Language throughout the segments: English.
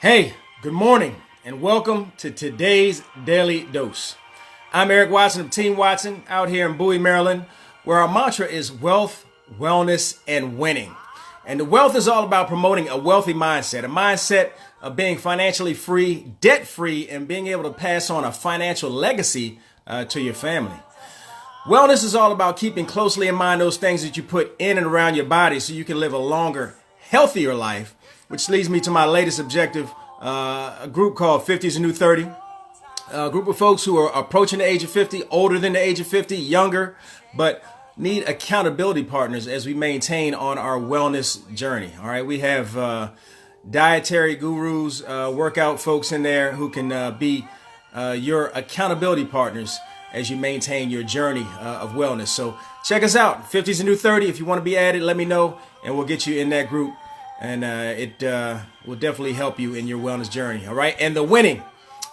Hey, good morning, and welcome to today's Daily Dose. I'm Eric Watson of Team Watson out here in Bowie, Maryland, where our mantra is wealth, wellness, and winning. And the wealth is all about promoting a wealthy mindset, a mindset of being financially free, debt-free, and being able to pass on a financial legacy to your family. Wellness is all about keeping closely in mind those things that you put in and around your body so you can live a longer, healthier life, which leads me to my latest objective, a group called 50 is the New 30. A group of folks who are approaching the age of 50, older than the age of 50, younger, but need accountability partners as we maintain on our wellness journey. All right, we have dietary gurus, workout folks in there who can be your accountability partners as you maintain your journey of wellness. So check us out, 50 is the New 30. If you want to be added, let me know, and we'll get you in that group. And it will definitely help you in your wellness journey. All right. And the winning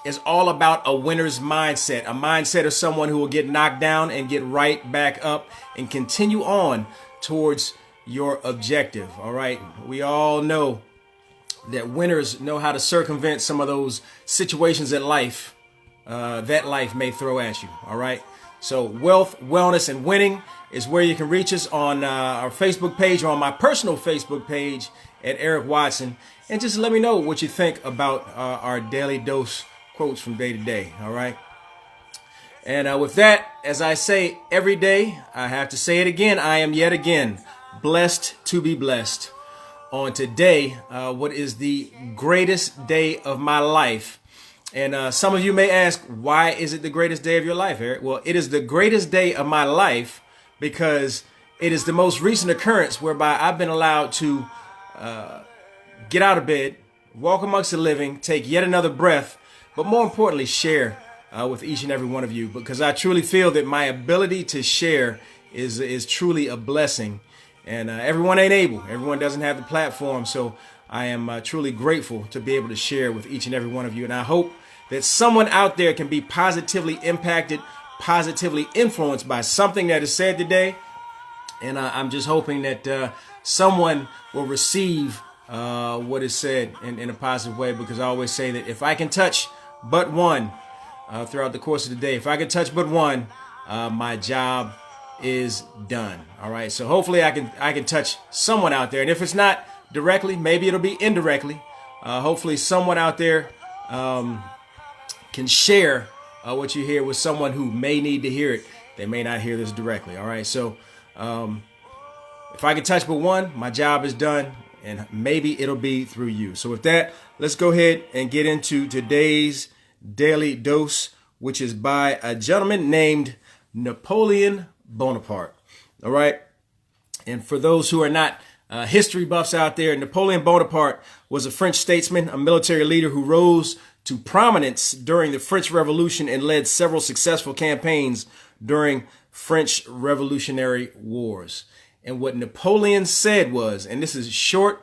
is all about a winner's mindset, a mindset of someone who will get knocked down and get right back up and continue on towards your objective. All right. We all know that winners know how to circumvent some of those situations in life that life may throw at you. All right. So wealth, wellness, and winning is where you can reach us on our Facebook page or on my personal Facebook page at Eric Watson. And just let me know what you think about our daily dose quotes from day to day. All right. And with that, as I say every day, I have to say it again. I am yet again blessed to be blessed. On today, what is the greatest day of my life? And some of you may ask, why is it the greatest day of your life, Eric? Well, it is the greatest day of my life because it is the most recent occurrence whereby I've been allowed to get out of bed, walk amongst the living, take yet another breath, but more importantly, share with each and every one of you, because I truly feel that my ability to share is truly a blessing. And everyone ain't able. Everyone doesn't have the platform. So I am truly grateful to be able to share with each and every one of you. And I hope that someone out there can be positively impacted, positively influenced by something that is said today. And I'm just hoping that someone will receive what is said in a positive way, because I always say that if I can touch but one throughout the course of the day, if I can touch but one, my job is done. All right. So hopefully I can touch someone out there. And if it's not directly, maybe it'll be indirectly. Hopefully someone out there can share what you hear with someone who may need to hear it. They may not hear this directly. All right. So if I can touch but one, my job is done, and maybe it'll be through you. So with that, let's go ahead and get into today's daily dose, which is by a gentleman named Napoleon Bonaparte. All right. And for those who are not history buffs out there, Napoleon Bonaparte was a French statesman, a military leader who rose to prominence during the French Revolution and led several successful campaigns during French Revolutionary Wars. And what Napoleon said was, and this is short,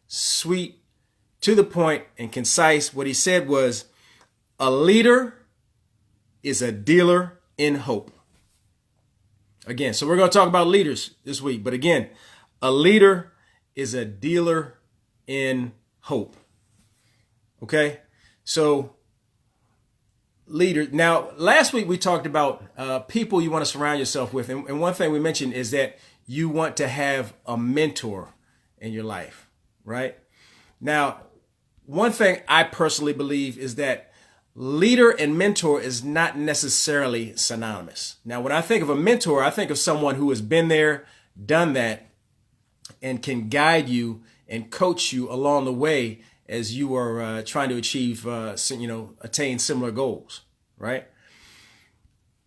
sweet, to the point, and concise, what he said was, a leader is a dealer in hope. Again, so we're going to talk about leaders this week. But again, a leader is a dealer in hope. Okay? So, leader. Now, last week we talked about people you want to surround yourself with. And one thing we mentioned is that you want to have a mentor in your life, right? Now, one thing I personally believe is that leader and mentor is not necessarily synonymous. Now, when I think of a mentor, I think of someone who has been there, done that, and can guide you and coach you along the way as you are trying to achieve, attain similar goals, right?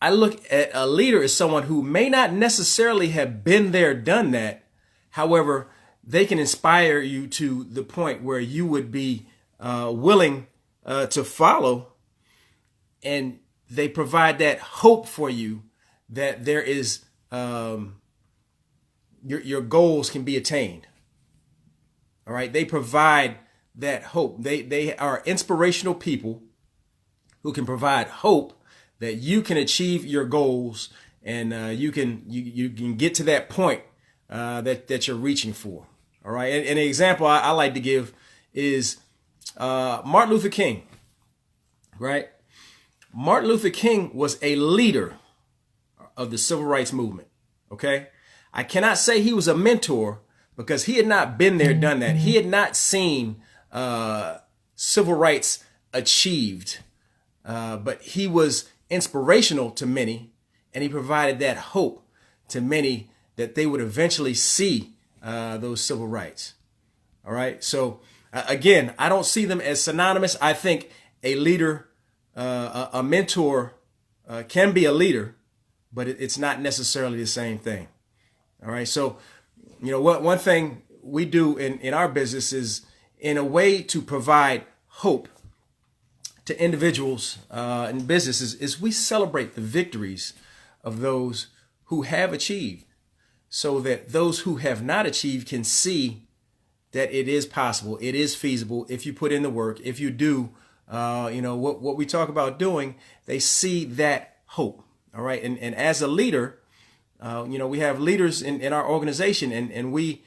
I look at a leader as someone who may not necessarily have been there, done that. However, they can inspire you to the point where you would be willing to follow. And they provide that hope for you that there is your goals can be attained. All right. They provide that hope. They are inspirational people who can provide hope that you can achieve your goals, and you can get to that point that you're reaching for. All right. And an example I like to give is Martin Luther King, right? Martin Luther King was a leader of the civil rights movement. Okay. I cannot say he was a mentor because he had not been there, done that. He had not seen civil rights achieved, but he was inspirational to many, and he provided that hope to many that they would eventually see those civil rights. All right. So again, I don't see them as synonymous. I think a leader, a mentor can be a leader, but it's not necessarily the same thing. All right. So, one thing we do in our business is, in a way to provide hope to individuals and businesses, is we celebrate the victories of those who have achieved, so that those who have not achieved can see that it is possible, it is feasible if you put in the work, if you do, what we talk about doing, they see that hope. All right. And as a leader, we have leaders in our organization, and we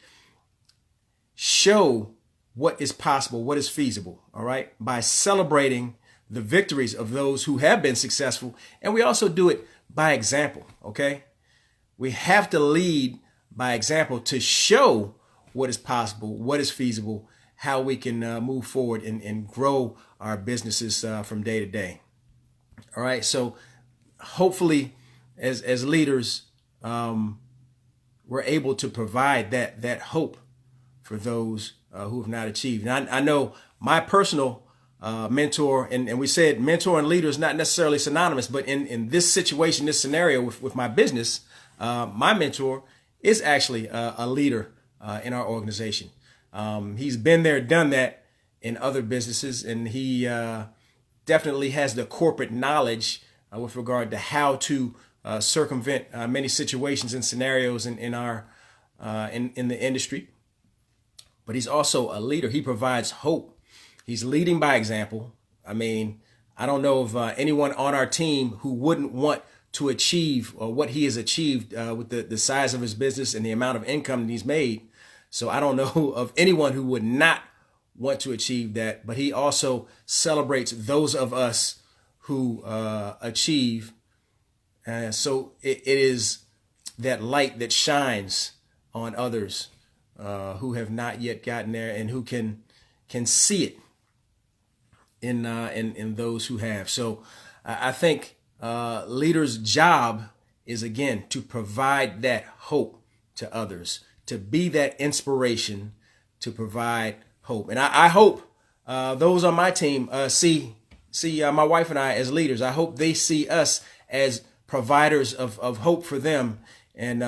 show what is possible, what is feasible. All right. By celebrating the victories of those who have been successful. And we also do it by example. Okay. We have to lead by example to show what is possible, what is feasible, how we can move forward and grow our businesses from day to day. All right. So hopefully as leaders, we're able to provide that hope for those who have not achieved. And I know my personal mentor, and we said mentor and leader is not necessarily synonymous, but in this situation, this scenario with my business, my mentor is actually a leader in our organization. He's been there, done that in other businesses, and he definitely has the corporate knowledge with regard to how to circumvent many situations and scenarios in our in the industry. But he's also a leader. He provides hope. He's leading by example. I mean, I don't know of anyone on our team who wouldn't want to achieve what he has achieved with the size of his business and the amount of income that he's made. So I don't know of anyone who would not want to achieve that. But he also celebrates those of us who achieve. And so it is that light that shines on others who have not yet gotten there, and who can see it in those who have. So I think leaders' job is, again, to provide that hope to others, to be that inspiration, to provide hope. And I hope those on my team see my wife and I as leaders. I hope they see us as providers of hope for them. And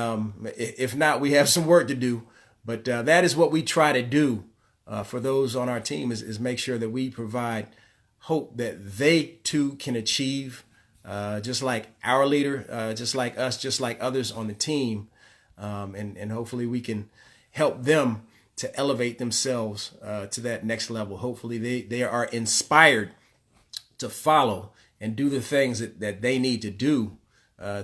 if not, we have some work to do. But that is what we try to do for those on our team, is make sure that we provide hope that they too can achieve, just like our leader, just like us, just like others on the team. And hopefully we can help them to elevate themselves to that next level. Hopefully they are inspired to follow and do the things that they need to do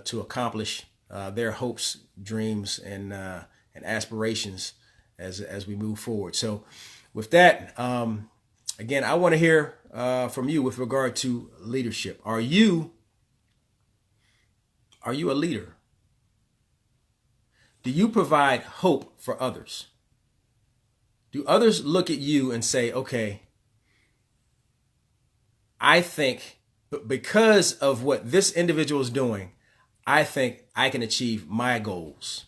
to accomplish their hopes, dreams, and aspirations as we move forward. So with that, again, I want to hear from you with regard to leadership. Are you a leader? Do you provide hope for others? Do others look at you and say, okay, I think because of what this individual is doing, I think I can achieve my goals?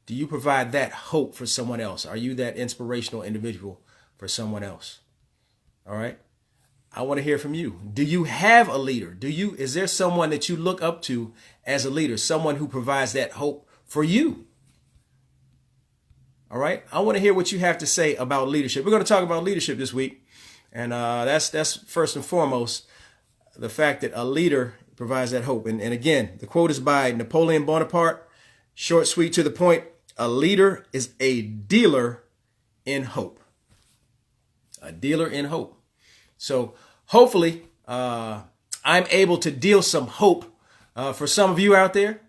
Do you provide that hope for someone else? Are you that inspirational individual for someone else? All right. I want to hear from you. Do you have a leader? Is there someone that you look up to as a leader? Someone who provides that hope for you? All right. I want to hear what you have to say about leadership. We're going to talk about leadership this week. And that's first and foremost, the fact that a leader provides that hope. And again, the quote is by Napoleon Bonaparte. Short, sweet, to the point. A leader is a dealer in hope. A dealer in hope. So hopefully I'm able to deal some hope for some of you out there.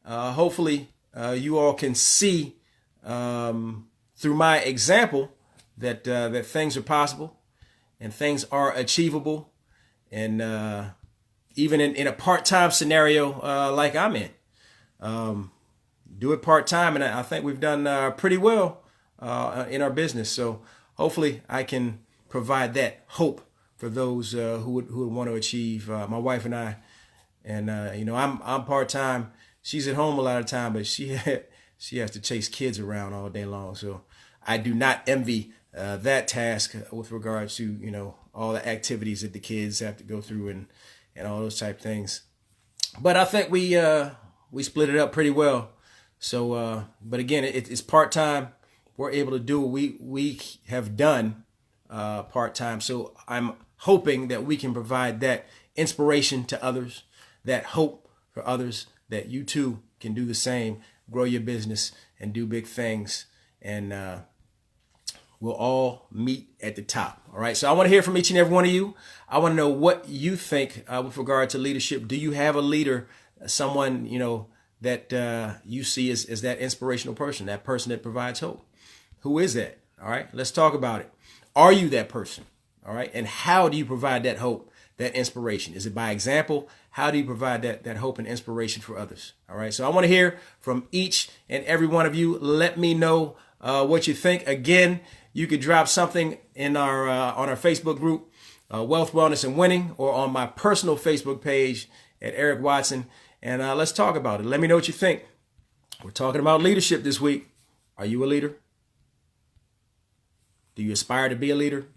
Hopefully you all can see through my example that things are possible. and things are achievable. And even in a part-time scenario like I'm in, do it part-time. And I think we've done pretty well in our business. So hopefully I can provide that hope for those who would want to achieve. My wife and I, and I'm part-time. She's at home a lot of time, but she has to chase kids around all day long. So I do not envy that task with regard to all the activities that the kids have to go through and all those type things. But I think we split it up pretty well. So but again, it's part-time. We're able to do what we have done part-time. So I'm hoping that we can provide that inspiration to others, that hope for others, that you too can do the same, grow your business and do big things. And we'll all meet at the top. All right. So I want to hear from each and every one of you. I want to know what you think with regard to leadership. Do you have a leader, someone, that you see as that inspirational person, that person that provides hope? Who is that? All right. Let's talk about it. Are you that person? All right. And how do you provide that hope, that inspiration? Is it by example? How do you provide that hope and inspiration for others? All right. So I want to hear from each and every one of you. Let me know what you think. Again, you could drop something in our on our Facebook group, Wealth, Wellness, and Winning, or on my personal Facebook page at Eric Watson. And let's talk about it. Let me know what you think. We're talking about leadership this week. Are you a leader? Do you aspire to be a leader?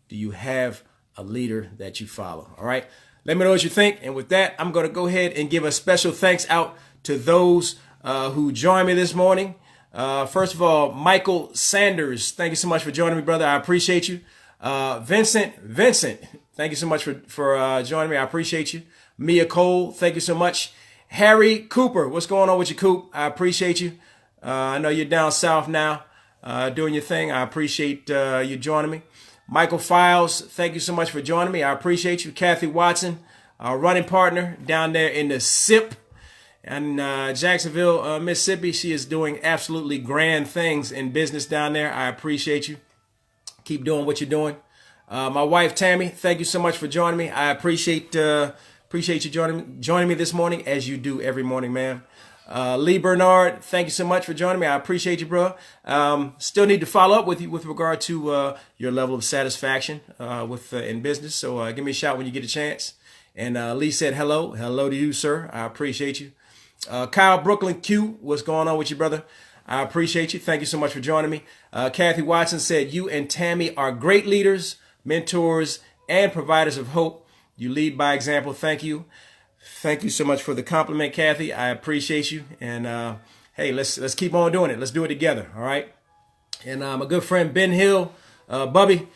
Do you have a leader that you follow? All right. Let me know what you think. And with that, I'm going to go ahead and give a special thanks out to those who joined me this morning. First of all, Michael Sanders, thank you so much for joining me, brother. I appreciate you. Vincent, thank you so much for joining me. I appreciate you. Mia Cole, thank you so much. Harry Cooper, what's going on with you, Coop? I appreciate you. I know you're down south now doing your thing. I appreciate you joining me. Michael Files, thank you so much for joining me. I appreciate you. Kathy Watson, our running partner down there in the SIP in Jacksonville, Mississippi. She is doing absolutely grand things in business down there. I appreciate you. Keep doing what you're doing. My wife, Tammy, thank you so much for joining me. I appreciate you joining me this morning, as you do every morning, ma'am. Lee Bernard, thank you so much for joining me. I appreciate you, bro. Still need to follow up with you with regard to your level of satisfaction in business. So give me a shout when you get a chance. And Lee said hello. Hello to you, sir. I appreciate you. Kyle Brooklyn Q, what's going on with you, brother? I appreciate you. Thank you so much for joining me. Kathy Watson said, you and Tammy are great leaders, mentors, and providers of hope. You lead by example. Thank you. Thank you so much for the compliment, Kathy. I appreciate you. And hey, let's keep on doing it. Let's do it together. All right. And my good friend Ben Hill, Bubby,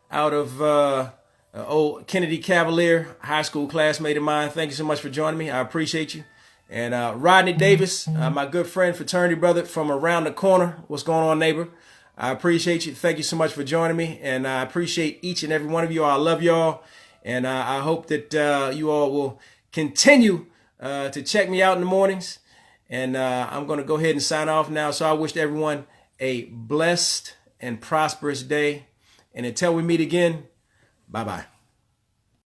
out of old Kennedy Cavalier, high school classmate of mine. Thank you so much for joining me. I appreciate you. And Rodney Davis, my good friend, fraternity brother from around the corner. What's going on, neighbor? I appreciate you. Thank you so much for joining me. And I appreciate each and every one of you. I love y'all. And I hope that you all will continue to check me out in the mornings. And I'm going to go ahead and sign off now. So I wish everyone a blessed and prosperous day. And until we meet again, bye-bye.